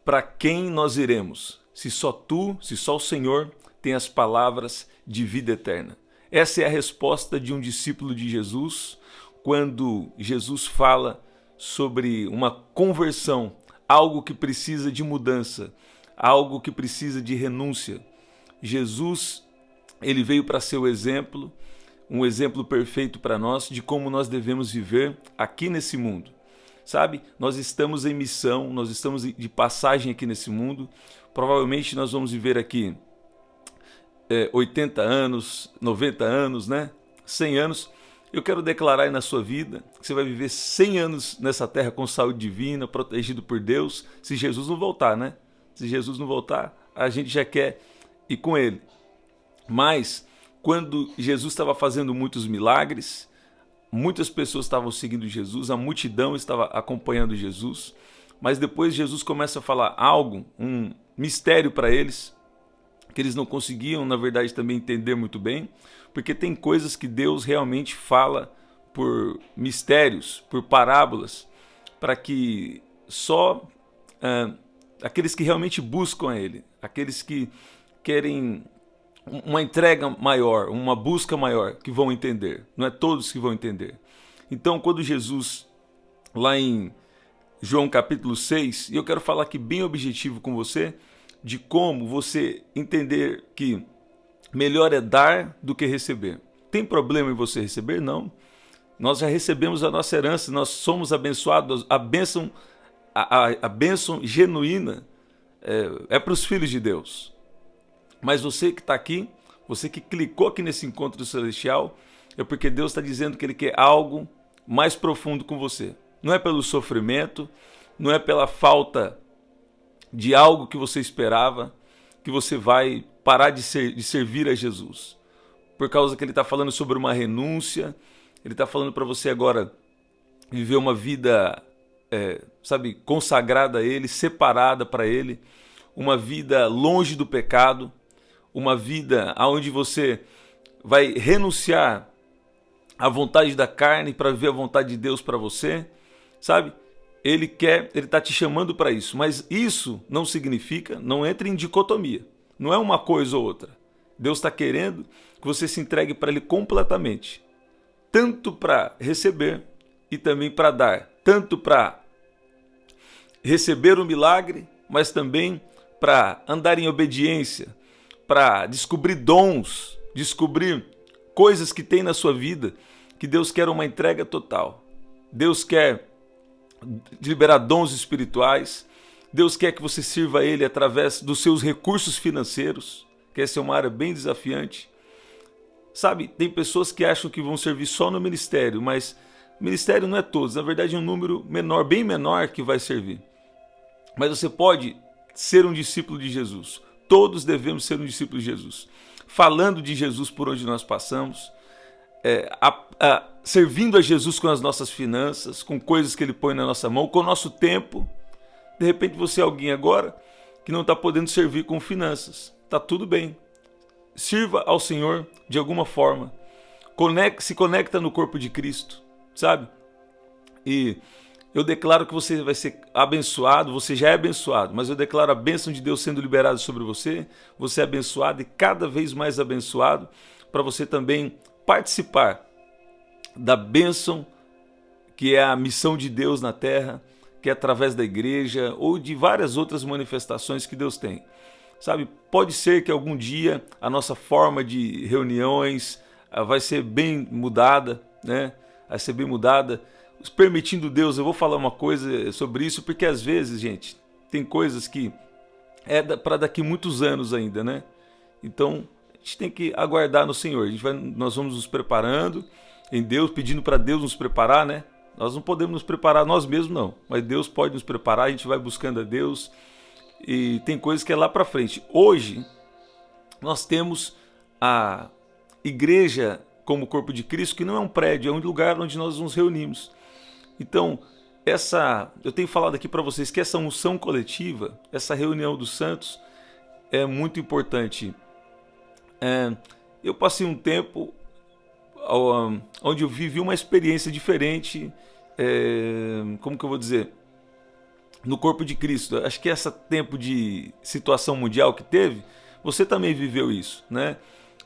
para quem nós iremos? Se só tu, se só o Senhor tem as palavras de vida eterna. Essa é a resposta de um discípulo de Jesus quando Jesus fala sobre uma conversão, algo que precisa de mudança, algo que precisa de renúncia. Jesus, ele veio para ser o exemplo, um exemplo perfeito para nós de como nós devemos viver aqui nesse mundo. Sabe, nós estamos em missão, nós estamos de passagem aqui nesse mundo. Provavelmente nós vamos viver aqui 80 anos, 90 anos, né? 100 anos. Eu quero declarar aí na sua vida que você vai viver 100 anos nessa terra com saúde divina, protegido por Deus, se Jesus não voltar, né? Se Jesus não voltar, a gente já quer ir com ele. Mas quando Jesus estava fazendo muitos milagres, muitas pessoas estavam seguindo Jesus, a multidão estava acompanhando Jesus, mas depois Jesus começa a falar algo, um mistério para eles, que eles não conseguiam, na verdade, também entender muito bem, porque tem coisas que Deus realmente fala por mistérios, por parábolas, para que só aqueles que realmente buscam a Ele, aqueles que querem uma entrega maior, uma busca maior, que vão entender. Não é todos que vão entender. Então, quando Jesus, lá em João capítulo 6, e eu quero falar aqui bem objetivo com você, de como você entender que melhor é dar do que receber. Tem problema em você receber? Não. Nós já recebemos a nossa herança, nós somos abençoados, a bênção genuína é para os filhos de Deus. Mas você que está aqui, você que clicou aqui nesse encontro celestial, é porque Deus está dizendo que Ele quer algo mais profundo com você. Não é pelo sofrimento, não é pela falta de algo que você esperava, que você vai parar de servir a Jesus. Por causa que Ele está falando sobre uma renúncia, Ele está falando para você agora viver uma vida, consagrada a Ele, separada para Ele, uma vida longe do pecado, uma vida onde você vai renunciar à vontade da carne para viver a vontade de Deus para você, sabe? Ele está te chamando para isso, mas isso não significa, não entra em dicotomia, não é uma coisa ou outra. Deus está querendo que você se entregue para Ele completamente, tanto para receber e também para dar, tanto para receber o milagre, mas também para andar em obediência, para descobrir dons, descobrir coisas que tem na sua vida, que Deus quer uma entrega total. Deus quer liberar dons espirituais, Deus quer que você sirva a Ele através dos seus recursos financeiros, que essa é uma área bem desafiante. Sabe, tem pessoas que acham que vão servir só no ministério, mas o ministério não é todos, na verdade é um número menor, bem menor que vai servir. Mas você pode ser um discípulo de Jesus. Todos devemos ser um discípulo de Jesus. Falando de Jesus por onde nós passamos, servindo a Jesus com as nossas finanças, com coisas que Ele põe na nossa mão, com o nosso tempo. De repente você é alguém agora que não está podendo servir com finanças. Está tudo bem. Sirva ao Senhor de alguma forma. Se conecta no corpo de Cristo, sabe? E eu declaro que você vai ser abençoado, você já é abençoado, mas eu declaro a bênção de Deus sendo liberada sobre você, você é abençoado e cada vez mais abençoado, para você também participar da bênção que é a missão de Deus na terra, que é através da igreja ou de várias outras manifestações que Deus tem. Sabe, pode ser que algum dia a nossa forma de reuniões vai ser bem mudada, né? Vai ser bem mudada. Permitindo Deus, eu vou falar uma coisa sobre isso, porque às vezes, gente, tem coisas que para daqui muitos anos ainda, né? Então, a gente tem que aguardar no Senhor. Nós vamos nos preparando em Deus, pedindo para Deus nos preparar, né? Nós não podemos nos preparar nós mesmos, não. Mas Deus pode nos preparar, a gente vai buscando a Deus. E tem coisas que é lá para frente. Hoje, nós temos a igreja como corpo de Cristo, que não é um prédio, é um lugar onde nós nos reunimos. Então, eu tenho falado aqui para vocês que essa unção coletiva, essa reunião dos santos, é muito importante. Eu passei um tempo onde eu vivi uma experiência diferente, como que eu vou dizer? no corpo de Cristo. Acho que esse tempo de situação mundial que teve, você também viveu isso, né?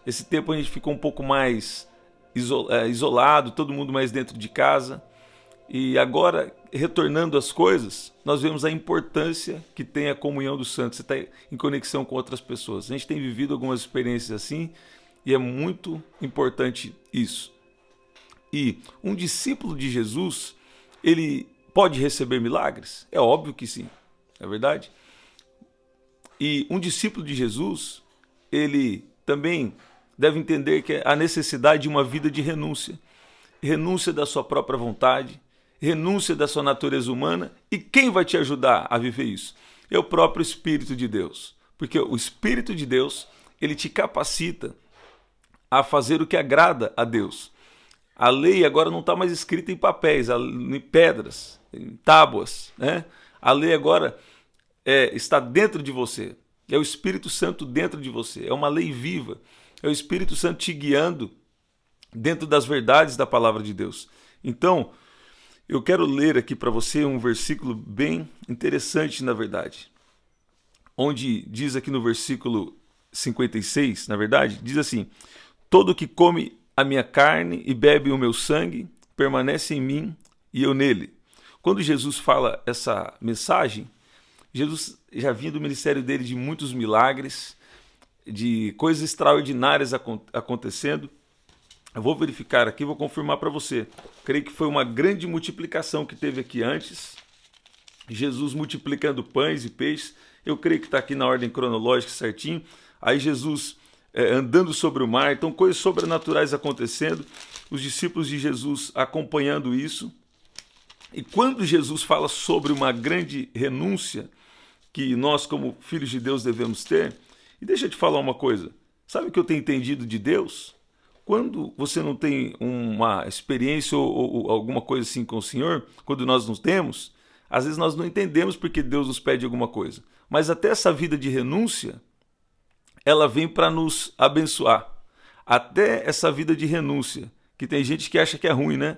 Esse tempo a gente ficou um pouco mais isolado, todo mundo mais dentro de casa. E agora, retornando às coisas, nós vemos a importância que tem a comunhão dos santos. Você está em conexão com outras pessoas. A gente tem vivido algumas experiências assim e é muito importante isso. E um discípulo de Jesus, ele pode receber milagres? É óbvio que sim, é verdade? E um discípulo de Jesus, ele também deve entender que há necessidade de uma vida de renúncia. Renúncia da sua própria vontade, renúncia da sua natureza humana. E quem vai te ajudar a viver isso? É o próprio Espírito de Deus. Porque o Espírito de Deus, ele te capacita a fazer o que agrada a Deus. A lei agora não está mais escrita em papéis, em pedras, em tábuas, né? A lei agora está dentro de você. É o Espírito Santo dentro de você. É uma lei viva. É o Espírito Santo te guiando dentro das verdades da palavra de Deus. Então, eu quero ler aqui para você um versículo bem interessante, na verdade. Onde diz aqui no versículo 56, na verdade, diz assim: todo que come a minha carne e bebe o meu sangue permanece em mim e eu nele. Quando Jesus fala essa mensagem, Jesus já vinha do ministério dele de muitos milagres, de coisas extraordinárias acontecendo. Eu vou verificar aqui, vou confirmar para você. Creio que foi uma grande multiplicação que teve aqui antes. Jesus multiplicando pães e peixes. Eu creio que está aqui na ordem cronológica certinho. Aí Jesus andando sobre o mar. Então coisas sobrenaturais acontecendo. Os discípulos de Jesus acompanhando isso. E quando Jesus fala sobre uma grande renúncia que nós como filhos de Deus devemos ter. E deixa eu te falar uma coisa. Sabe o que eu tenho entendido de Deus? Quando você não tem uma experiência ou alguma coisa assim com o Senhor, quando nós nos temos, às vezes nós não entendemos porque Deus nos pede alguma coisa. Mas até essa vida de renúncia, ela vem para nos abençoar. Até essa vida de renúncia, que tem gente que acha que é ruim, né?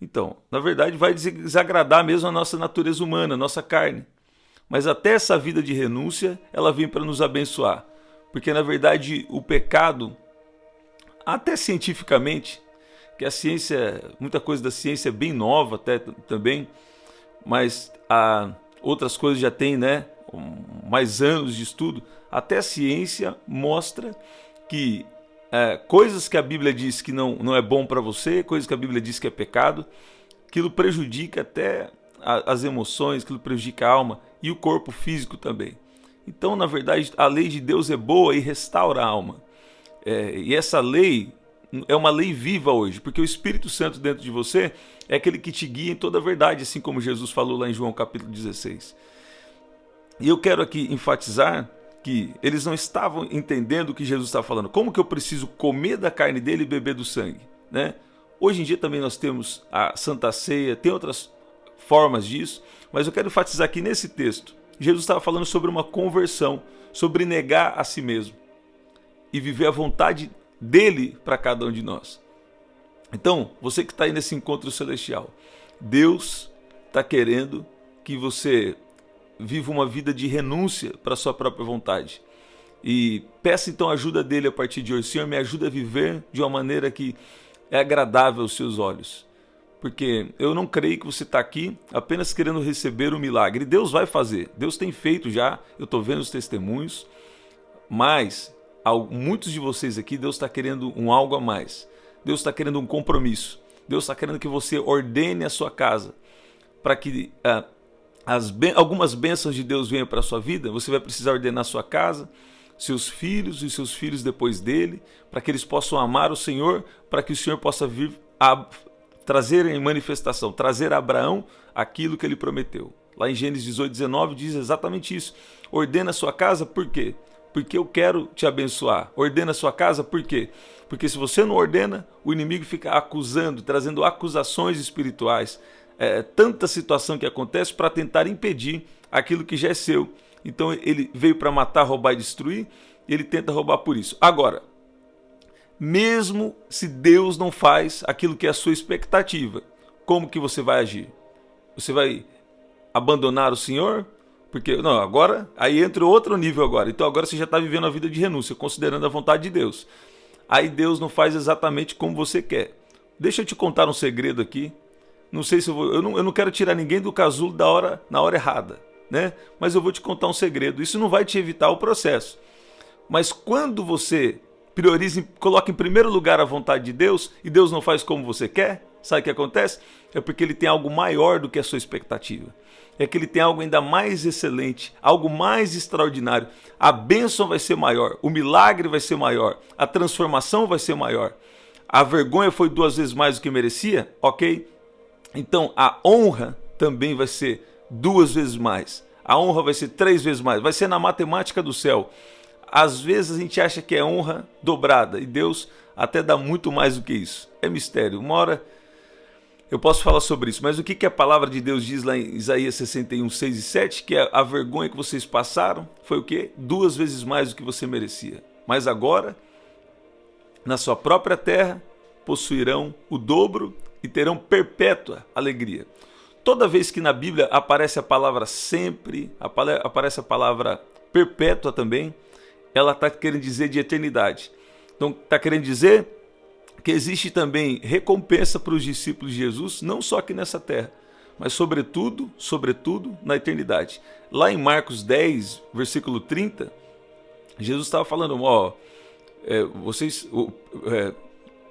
Então, na verdade, vai desagradar mesmo a nossa natureza humana, a nossa carne. Mas até essa vida de renúncia, ela vem para nos abençoar. Porque, na verdade, o pecado, até cientificamente, que a ciência, muita coisa da ciência é bem nova até também, mas outras coisas já têm, né, mais anos de estudo. Até a ciência mostra que coisas que a Bíblia diz que não é bom para você, coisas que a Bíblia diz que é pecado, aquilo prejudica até as emoções, aquilo prejudica a alma e o corpo físico também. Então, na verdade, a lei de Deus é boa e restaura a alma. E essa lei é uma lei viva hoje, porque o Espírito Santo dentro de você é aquele que te guia em toda a verdade, assim como Jesus falou lá em João capítulo 16. E eu quero aqui enfatizar que eles não estavam entendendo o que Jesus estava falando. Como que eu preciso comer da carne dele e beber do sangue, né? Hoje em dia também nós temos a Santa Ceia, tem outras formas disso, mas eu quero enfatizar aqui nesse texto. Jesus estava falando sobre uma conversão, sobre negar a si mesmo e viver a vontade dele para cada um de nós. Então, você que está aí nesse encontro celestial, Deus está querendo que você viva uma vida de renúncia para a sua própria vontade. E peça então a ajuda dele a partir de hoje. Senhor, me ajuda a viver de uma maneira que é agradável aos seus olhos. Porque eu não creio que você está aqui apenas querendo receber um milagre. Deus vai fazer. Deus tem feito já. Eu estou vendo os testemunhos. Mas muitos de vocês aqui, Deus está querendo um algo a mais. Deus está querendo um compromisso. Deus está querendo que você ordene a sua casa. Para que algumas bênçãos de Deus venham para a sua vida. Você vai precisar ordenar a sua casa, seus filhos e seus filhos depois dele. Para que eles possam amar o Senhor. Para que o Senhor possa vir a trazer em manifestação, trazer a Abraão aquilo que ele prometeu. Lá em Gênesis 18, 19 diz exatamente isso. Ordena a sua casa, por quê? Porque eu quero te abençoar. Ordena a sua casa, por quê? Porque se você não ordena, o inimigo fica acusando, trazendo acusações espirituais. Tanta situação que acontece para tentar impedir aquilo que já é seu. Então ele veio para matar, roubar e destruir, e ele tenta roubar por isso. Agora, mesmo se Deus não faz aquilo que é a sua expectativa, como que você vai agir? Você vai abandonar o Senhor? Porque, não, agora, aí entra outro nível agora. Então agora você já está vivendo a vida de renúncia, considerando a vontade de Deus. Aí Deus não faz exatamente como você quer. Deixa eu te contar um segredo aqui. Não sei se eu não quero tirar ninguém do casulo na hora errada, né? Mas eu vou te contar um segredo. Isso não vai te evitar o processo. Mas quando você prioriza, coloca em primeiro lugar a vontade de Deus e Deus não faz como você quer, sabe o que acontece? É porque ele tem algo maior do que a sua expectativa. É que ele tem algo ainda mais excelente, algo mais extraordinário. A bênção vai ser maior, o milagre vai ser maior, a transformação vai ser maior. A vergonha foi 2 vezes mais do que merecia? Ok? Então a honra também vai ser 2 vezes mais. A honra vai ser 3 vezes mais. Vai ser na matemática do céu. Às vezes a gente acha que é honra dobrada e Deus até dá muito mais do que isso. É mistério. Uma hora eu posso falar sobre isso, mas o que a palavra de Deus diz lá em Isaías 61, 6 e 7? Que a vergonha que vocês passaram foi o quê? 2 vezes mais do que você merecia. Mas agora, na sua própria terra, possuirão o dobro e terão perpétua alegria. Toda vez que na Bíblia aparece a palavra sempre, aparece a palavra perpétua também, ela está querendo dizer de eternidade. Então está querendo dizer que existe também recompensa para os discípulos de Jesus, não só aqui nessa terra, mas sobretudo na eternidade. Lá em Marcos 10, versículo 30, Jesus estava falando, vocês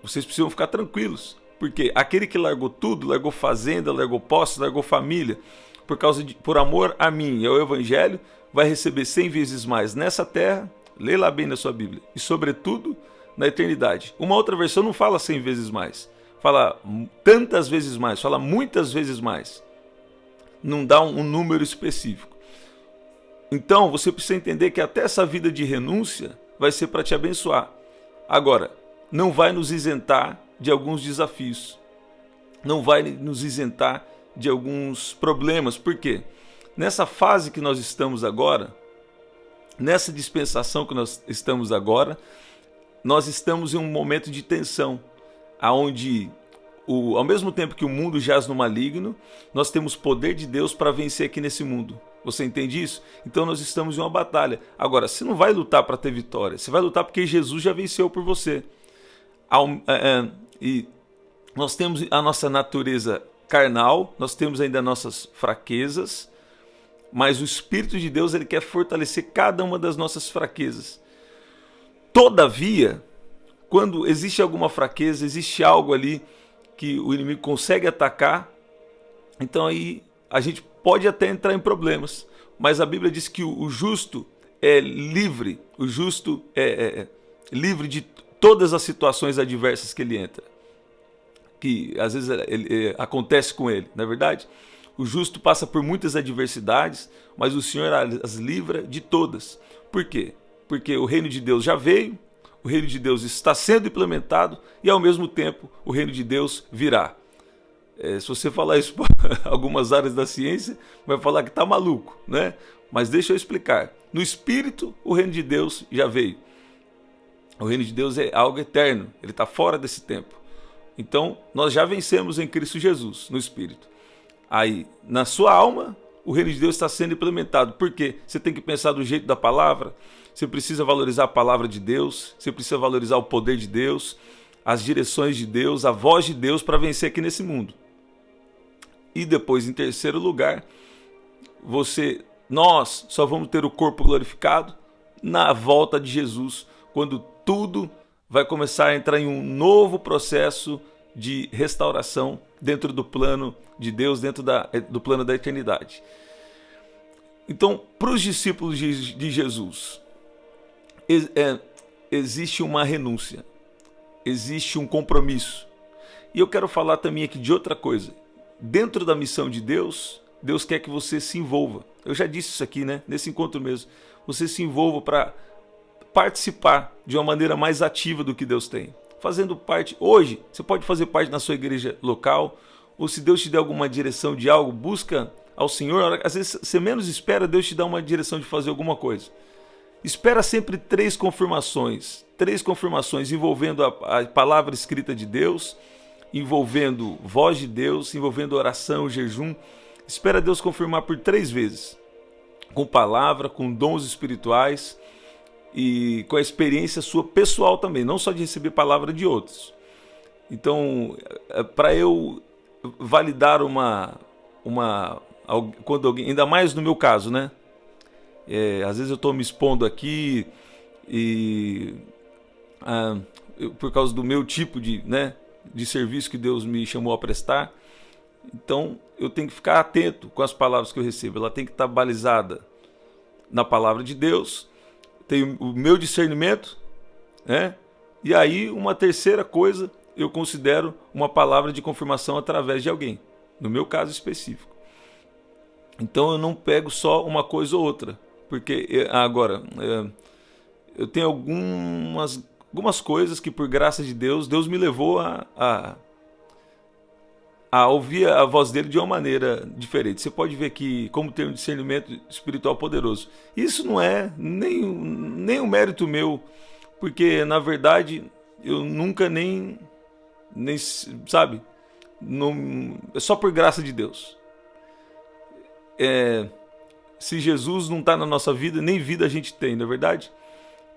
precisam ficar tranquilos, porque aquele que largou tudo, largou fazenda, largou posse, largou família, por amor a mim e ao Evangelho, vai receber 100 vezes mais nessa terra, lê lá bem na sua Bíblia, e sobretudo na eternidade. Uma outra versão não fala 100 vezes mais, fala tantas vezes mais, fala muitas vezes mais. Não dá um número específico. Então você precisa entender que até essa vida de renúncia vai ser para te abençoar. Agora, não vai nos isentar de alguns desafios. Não vai nos isentar de alguns problemas. Por quê? Nessa fase que nós estamos agora, nessa dispensação que nós estamos agora, nós estamos em um momento de tensão, onde, ao mesmo tempo que o mundo jaz no maligno, nós temos poder de Deus para vencer aqui nesse mundo. Você entende isso? Então nós estamos em uma batalha. Agora, você não vai lutar para ter vitória, você vai lutar porque Jesus já venceu por você. E nós temos a nossa natureza carnal, nós temos ainda nossas fraquezas, mas o Espírito de Deus ele quer fortalecer cada uma das nossas fraquezas. Todavia, quando existe alguma fraqueza, existe algo ali que o inimigo consegue atacar, então aí a gente pode até entrar em problemas. Mas a Bíblia diz que o justo é livre, o justo é livre de todas as situações adversas que ele entra, que às vezes acontece com ele, não é verdade? O justo passa por muitas adversidades, mas o Senhor as livra de todas. Por quê? Porque o reino de Deus já veio, o reino de Deus está sendo implementado e ao mesmo tempo o reino de Deus virá. Se você falar isso para algumas áreas da ciência, vai falar que está maluco, né? Mas deixa eu explicar. No Espírito, o reino de Deus já veio. O reino de Deus é algo eterno, ele está fora desse tempo. Então, nós já vencemos em Cristo Jesus, no Espírito. Aí, na sua alma, o reino de Deus está sendo implementado. Por quê? Você tem que pensar do jeito da palavra, você precisa valorizar a palavra de Deus, você precisa valorizar o poder de Deus, as direções de Deus, a voz de Deus para vencer aqui nesse mundo. E depois, em terceiro lugar, nós só vamos ter o corpo glorificado na volta de Jesus, quando tudo vai começar a entrar em um novo processo de restauração dentro do plano de Deus, dentro do plano da eternidade. Então, para os discípulos de Jesus, existe uma renúncia, existe um compromisso. E eu quero falar também aqui de outra coisa. Dentro da missão de Deus, Deus quer que você se envolva. Eu já disse isso aqui, né? Nesse encontro mesmo. Você se envolva para participar de uma maneira mais ativa do que Deus tem. Fazendo parte, hoje, você pode fazer parte na sua igreja local, ou se Deus te der alguma direção de algo, busca ao Senhor. Às vezes você menos espera, Deus te dá uma direção de fazer alguma coisa. Espera sempre 3 confirmações envolvendo a palavra escrita de Deus, envolvendo voz de Deus, envolvendo oração, jejum, Espera Deus confirmar por 3 vezes. Com palavra, com dons espirituais e com a experiência sua pessoal também, não só de receber palavra de outros. Então, para eu validar quando alguém, ainda mais no meu caso, né? Às vezes eu estou me expondo aqui e por causa do meu tipo de serviço que Deus me chamou a prestar. Então eu tenho que ficar atento com as palavras que eu recebo. Ela tem que estar balizada na palavra de Deus. Tem o meu discernimento, né? E aí uma terceira coisa eu considero uma palavra de confirmação através de alguém, no meu caso específico. Então eu não pego só uma coisa ou outra, porque agora eu tenho algumas coisas que por graça de Deus me levou a ouvir a voz dele de uma maneira diferente. Você pode ver que como ter um discernimento espiritual poderoso. Isso não é nem um mérito meu, porque na verdade eu nunca nem sabe, não, é só por graça de Deus. Se Jesus não está na nossa vida, nem vida a gente tem, não é verdade?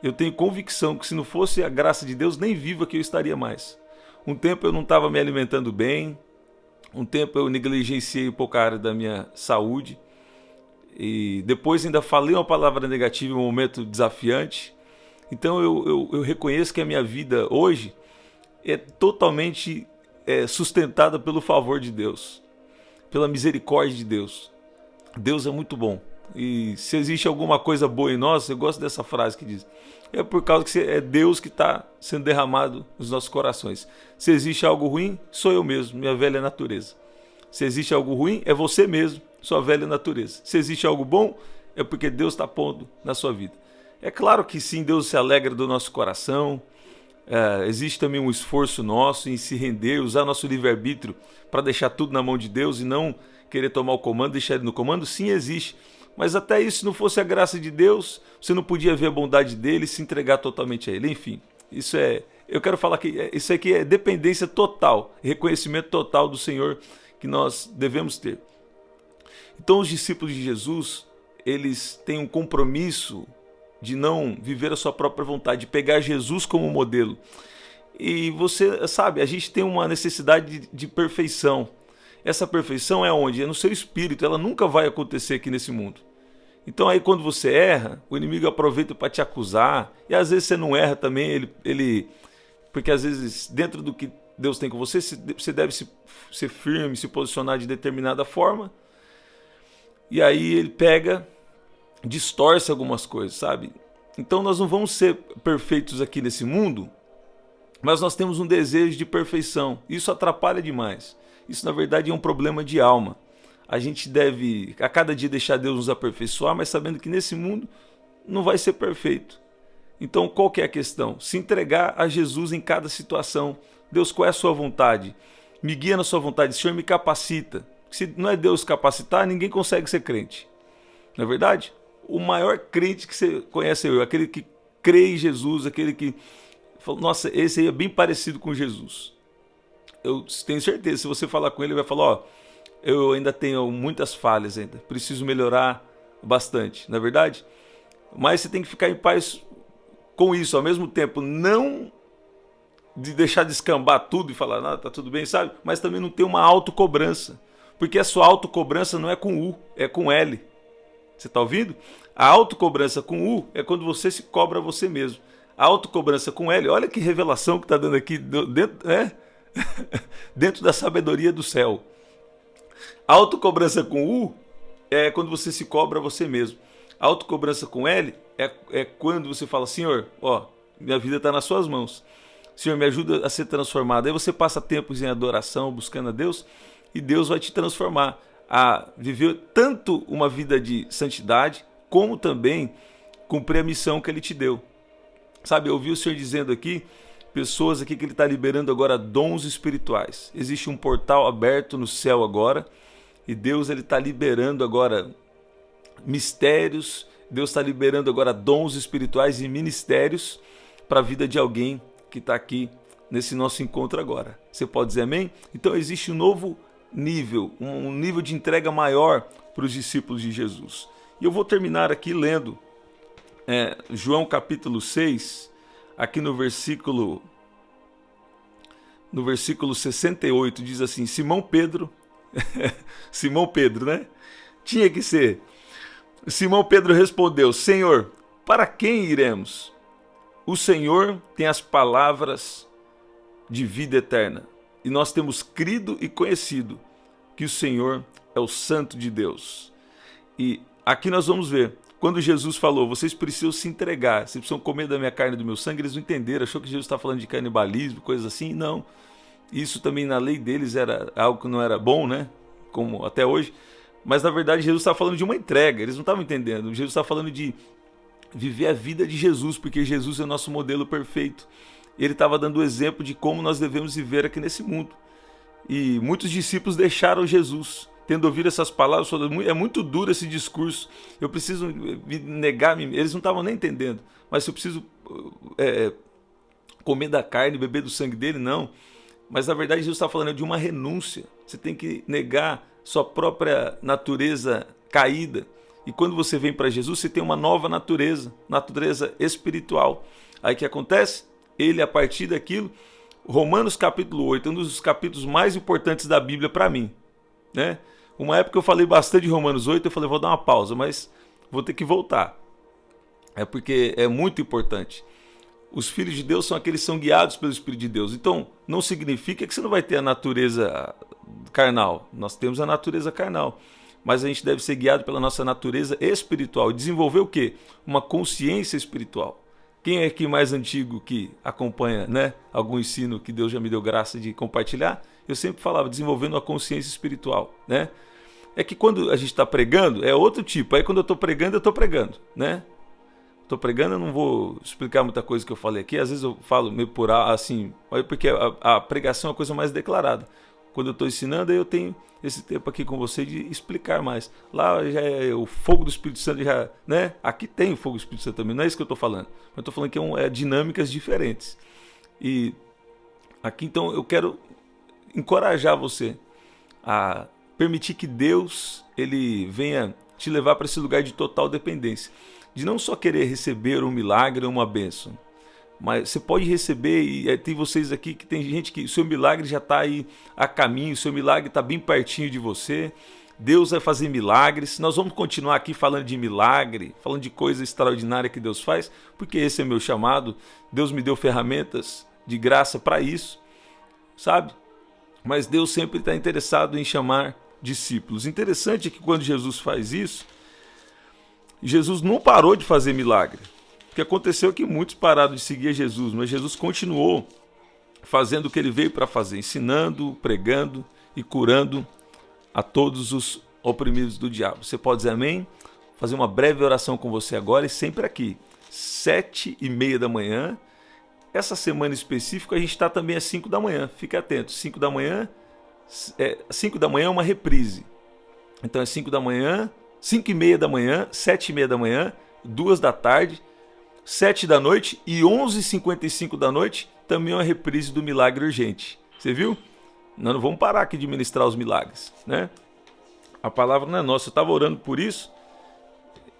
Eu tenho convicção que se não fosse a graça de Deus, nem vivo aqui eu estaria mais. Um tempo eu não estava me alimentando bem, um tempo eu negligenciei um pouco a área da minha saúde, e depois ainda falei uma palavra negativa em um momento desafiante. Então eu reconheço que a minha vida hoje é totalmente sustentada pelo favor de Deus, pela misericórdia de Deus. Deus é muito bom. E se existe alguma coisa boa em nós, eu gosto dessa frase que diz, é por causa que é Deus que está sendo derramado nos nossos corações. Se existe algo ruim, sou eu mesmo, minha velha natureza. Se existe algo ruim, é você mesmo, sua velha natureza. Se existe algo bom, é porque Deus está pondo na sua vida. É claro que sim, Deus se alegra do nosso coração. Existe também um esforço nosso em se render, usar nosso livre-arbítrio para deixar tudo na mão de Deus e não querer tomar o comando, deixar ele no comando. Sim, existe. Mas até isso, se não fosse a graça de Deus, você não podia ver a bondade dele e se entregar totalmente a ele. Enfim, eu quero falar que isso aqui é dependência total, reconhecimento total do Senhor que nós devemos ter. Então os discípulos de Jesus, eles têm um compromisso de não viver a sua própria vontade, de pegar Jesus como modelo. E você sabe, a gente tem uma necessidade de perfeição. Essa perfeição é onde? É no seu espírito, ela nunca vai acontecer aqui nesse mundo. Então aí quando você erra, o inimigo aproveita para te acusar, e às vezes você não erra também, porque às vezes dentro do que Deus tem com você, você deve ser firme, se posicionar de determinada forma, e aí ele pega, distorce algumas coisas, sabe? Então nós não vamos ser perfeitos aqui nesse mundo, mas nós temos um desejo de perfeição, isso atrapalha demais. Isso na verdade é um problema de alma. A gente deve a cada dia deixar Deus nos aperfeiçoar, mas sabendo que nesse mundo não vai ser perfeito. Então qual que é a questão? Se entregar a Jesus em cada situação. Deus, qual é a sua vontade? Me guia na sua vontade, Senhor, me capacita. Se não é Deus capacitar, ninguém consegue ser crente. Não é verdade? O maior crente que você conhece é eu, aquele que crê em Jesus, aquele que fala, nossa, esse aí é bem parecido com Jesus. Eu tenho certeza, se você falar com ele, ele vai falar, eu ainda tenho muitas falhas ainda, preciso melhorar bastante, não é verdade? Mas você tem que ficar em paz com isso, ao mesmo tempo, não de deixar descambar tudo e falar, não, tá tudo bem, sabe? Mas também não ter uma autocobrança, porque a sua autocobrança não é com U, é com L. Você tá ouvindo? A autocobrança com U é quando você se cobra você mesmo. A autocobrança com L, olha que revelação que tá dando aqui dentro, dentro da sabedoria do céu. A autocobrança com U é quando você se cobra você mesmo. A autocobrança com L é quando você fala, Senhor, minha vida está nas suas mãos. Senhor, me ajuda a ser transformado. Aí você passa tempos em adoração, buscando a Deus, e Deus vai te transformar a viver tanto uma vida de santidade, como também cumprir a missão que Ele te deu. Sabe, eu ouvi o Senhor dizendo aqui, pessoas aqui que Ele está liberando agora dons espirituais. Existe um portal aberto no céu agora, e Deus está liberando agora mistérios, Deus está liberando agora dons espirituais e ministérios para a vida de alguém que está aqui nesse nosso encontro agora. Você pode dizer amém? Então existe um novo nível, um nível de entrega maior para os discípulos de Jesus. E eu vou terminar aqui lendo João capítulo 6, aqui no versículo 68, diz assim: Simão Pedro, Simão Pedro, né? Tinha que ser. Simão Pedro respondeu: Senhor, para quem iremos? O Senhor tem as palavras de vida eterna. E nós temos crido e conhecido que o Senhor é o Santo de Deus. E aqui nós vamos ver, quando Jesus falou, vocês precisam se entregar, vocês precisam comer da minha carne e do meu sangue, eles não entenderam, achou que Jesus está falando de canibalismo, coisas assim. Não. Isso também na lei deles era algo que não era bom, né? Como até hoje. Mas na verdade Jesus está falando de uma entrega, eles não estavam entendendo. Jesus está falando de viver a vida de Jesus, porque Jesus é o nosso modelo perfeito. Ele estava dando o exemplo de como nós devemos viver aqui nesse mundo. E muitos discípulos deixaram Jesus, tendo ouvido essas palavras. É muito duro esse discurso, eu preciso me negar. Eles não estavam nem entendendo, mas eu preciso comer da carne, beber do sangue dele, não. Mas na verdade Jesus está falando de uma renúncia. Você tem que negar sua própria natureza caída. E quando você vem para Jesus, você tem uma nova natureza, natureza espiritual. Aí o que acontece? Ele, a partir daquilo, Romanos capítulo 8, um dos capítulos mais importantes da Bíblia para mim, né? Uma época eu falei bastante de Romanos 8, eu falei, vou dar uma pausa, mas vou ter que voltar. É porque é muito importante. Os filhos de Deus são aqueles que são guiados pelo Espírito de Deus. Então, não significa que você não vai ter a natureza carnal. Nós temos a natureza carnal. Mas a gente deve ser guiado pela nossa natureza espiritual. E desenvolver o quê? Uma consciência espiritual. Quem é aqui mais antigo que acompanha, né, algum ensino que Deus já me deu graça de compartilhar? Eu sempre falava, desenvolvendo a consciência espiritual, né? É que quando a gente está pregando, é outro tipo. Aí quando eu estou pregando, né? Estou pregando, eu não vou explicar muita coisa que eu falei aqui. Às vezes eu falo meio por assim, porque a pregação é uma coisa mais declarada. Quando eu estou ensinando, aí eu tenho esse tempo aqui com você de explicar mais. Lá já é o fogo do Espírito Santo, já, né? Aqui tem o fogo do Espírito Santo também, não é isso que eu estou falando. Eu estou falando que é dinâmicas diferentes. E aqui então eu quero encorajar você a permitir que Deus ele venha te levar para esse lugar de total dependência. De não só querer receber um milagre ou uma bênção, mas você pode receber, e tem vocês aqui que tem gente que o seu milagre já está aí a caminho, o seu milagre está bem pertinho de você. Deus vai fazer milagres. Nós vamos continuar aqui falando de milagre, falando de coisa extraordinária que Deus faz, porque esse é meu chamado. Deus me deu ferramentas de graça para isso, sabe? Mas Deus sempre está interessado em chamar discípulos. Interessante é que quando Jesus faz isso, Jesus não parou de fazer milagre. O que aconteceu é que muitos pararam de seguir Jesus, mas Jesus continuou fazendo o que ele veio para fazer, ensinando, pregando e curando a todos os oprimidos do diabo. Você pode dizer amém? Fazer uma breve oração com você agora e sempre aqui, 7h30 da manhã. Essa semana específica a gente está também às 5 da manhã, fique atento, 5 da manhã é uma reprise. Então é 5 da manhã, 5h30 da manhã, 7h30 da manhã, 2 da tarde, 7 da noite e 11h55 da noite também é uma reprise do Milagre Urgente. Você viu? Nós não vamos parar aqui de ministrar os milagres, né? A palavra não é nossa. Eu estava orando por isso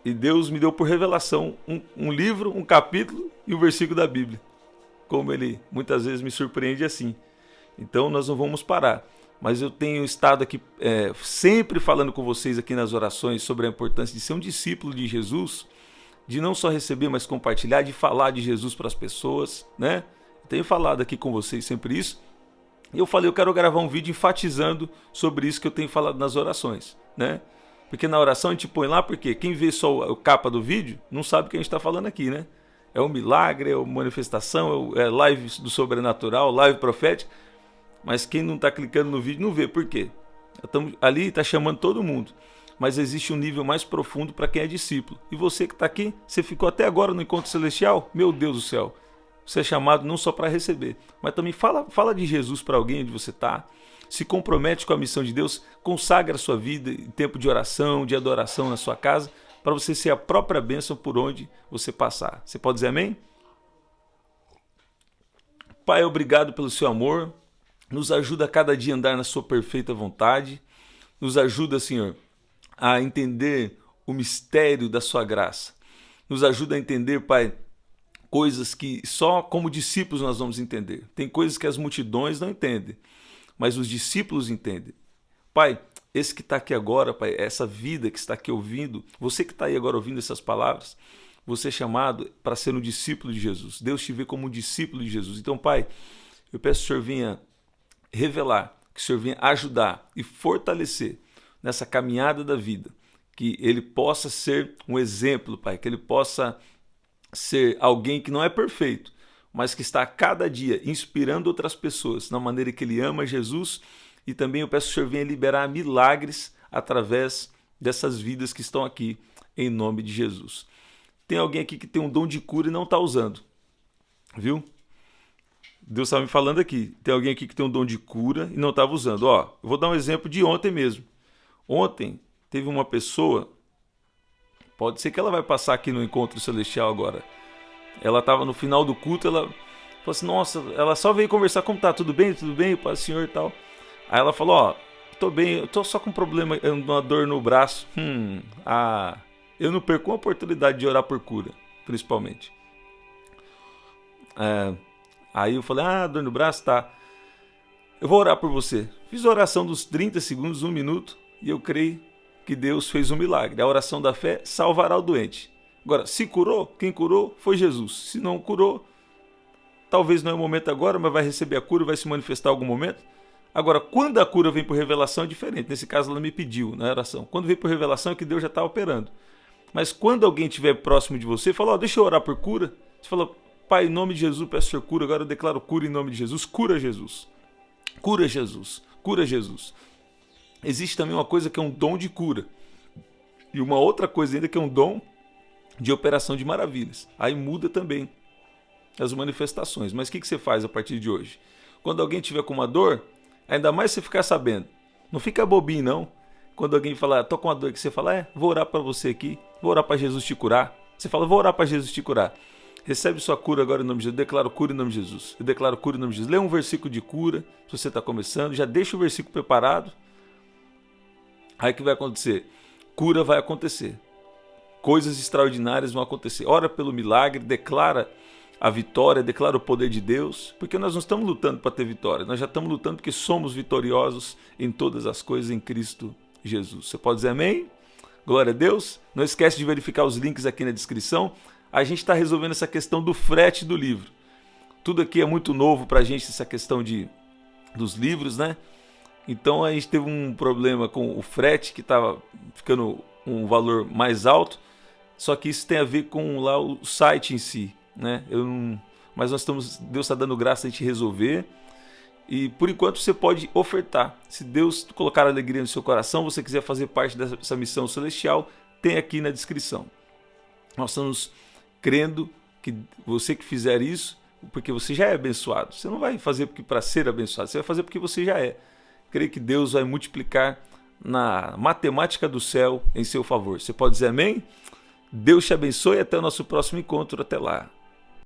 e Deus me deu por revelação um livro, um capítulo e um versículo da Bíblia. Como ele muitas vezes me surpreende assim. Então nós não vamos parar. Mas eu tenho estado aqui sempre falando com vocês aqui nas orações sobre a importância de ser um discípulo de Jesus, de não só receber, mas compartilhar, de falar de Jesus para as pessoas, né? Eu tenho falado aqui com vocês sempre isso. E eu falei, eu quero gravar um vídeo enfatizando sobre isso que eu tenho falado nas orações, né? Porque na oração a gente põe lá, porque quem vê só a capa do vídeo não sabe o que a gente está falando aqui, né? É um milagre, é uma manifestação, é live do sobrenatural, live profética. Mas quem não está clicando no vídeo não vê. Por quê? Ali está chamando todo mundo. Mas existe um nível mais profundo para quem é discípulo. E você que está aqui, você ficou até agora no Encontro Celestial? Meu Deus do céu. Você é chamado não só para receber, mas também fala de Jesus para alguém onde você está. Se compromete com a missão de Deus. Consagra a sua vida em tempo de oração, de adoração na sua casa, para você ser a própria bênção por onde você passar. Você pode dizer amém? Pai, obrigado pelo seu amor. Nos ajuda a cada dia a andar na sua perfeita vontade. Nos ajuda, Senhor, a entender o mistério da sua graça. Nos ajuda a entender, Pai, coisas que só como discípulos nós vamos entender. Tem coisas que as multidões não entendem, mas os discípulos entendem. Pai, esse que está aqui agora, Pai, essa vida que está aqui ouvindo, você que está aí agora ouvindo essas palavras, você é chamado para ser um discípulo de Jesus. Deus te vê como um discípulo de Jesus. Então, Pai, eu peço que o Senhor venha revelar, que o Senhor venha ajudar e fortalecer nessa caminhada da vida, que ele possa ser um exemplo, Pai, que ele possa ser alguém que não é perfeito, mas que está a cada dia inspirando outras pessoas na maneira que ele ama Jesus. E também eu peço que o Senhor venha liberar milagres através dessas vidas que estão aqui, em nome de Jesus. Tem alguém aqui que tem um dom de cura e não está usando, viu? Deus está me falando aqui. Tem alguém aqui que tem um dom de cura e não estava usando. Ó, eu vou dar um exemplo de ontem mesmo. Ontem teve uma pessoa, pode ser que ela vai passar aqui no encontro celestial agora. Ela estava no final do culto, ela falou assim, nossa, ela só veio conversar, como tá? Tudo bem, Pai, Senhor e tal. Aí ela falou, ó, tô bem, eu tô só com um problema, uma dor no braço. Eu não perco uma oportunidade de orar por cura, principalmente. Aí eu falei, dor no braço, tá. Eu vou orar por você. Fiz a oração dos 30 segundos, 1 minuto, e eu creio que Deus fez um milagre. A oração da fé salvará o doente. Agora, se curou, quem curou foi Jesus. Se não curou, talvez não é o momento agora, mas vai receber a cura, vai se manifestar em algum momento. Agora, quando a cura vem por revelação é diferente. Nesse caso, ela me pediu na oração. Quando vem por revelação é que Deus já está operando. Mas quando alguém estiver próximo de você, fala, deixa eu orar por cura. Você fala, Pai, em nome de Jesus, peço Senhor cura. Agora eu declaro cura em nome de Jesus. Cura Jesus. Cura Jesus. Cura Jesus. Existe também uma coisa que é um dom de cura. E uma outra coisa ainda que é um dom de operação de maravilhas. Aí muda também as manifestações. Mas o que você faz a partir de hoje? Quando alguém tiver com uma dor, ainda mais você ficar sabendo. Não fica bobinho, não. Quando alguém falar, tô com uma dor, que você fala, vou orar para você aqui, vou orar para Jesus te curar. Você fala, vou orar para Jesus te curar. Recebe sua cura agora em nome de Jesus. Eu declaro cura em nome de Jesus. Eu declaro cura em nome de Jesus. Lê um versículo de cura, se você está começando. Já deixa o versículo preparado. Aí o que vai acontecer? Cura vai acontecer. Coisas extraordinárias vão acontecer. Ora pelo milagre, declara a vitória, declara o poder de Deus, porque nós não estamos lutando para ter vitória, nós já estamos lutando porque somos vitoriosos em todas as coisas em Cristo Jesus. Você pode dizer amém? Glória a Deus. Não esquece de verificar os links aqui na descrição. A gente está resolvendo essa questão do frete do livro. Tudo aqui é muito novo para a gente, essa questão dos livros, né? Então a gente teve um problema com o frete, que estava ficando um valor mais alto, só que isso tem a ver com lá o site em si, né? Mas Deus está dando graça a gente resolver. E por enquanto você pode ofertar. Se Deus colocar alegria no seu coração, você quiser fazer parte dessa missão celestial, tem aqui na descrição. Nós estamos crendo que você que fizer isso, porque você já é abençoado. Você não vai fazer para ser abençoado, você vai fazer porque você já é. Creio que Deus vai multiplicar na matemática do céu em seu favor. Você pode dizer amém? Deus te abençoe e até o nosso próximo encontro. Até lá.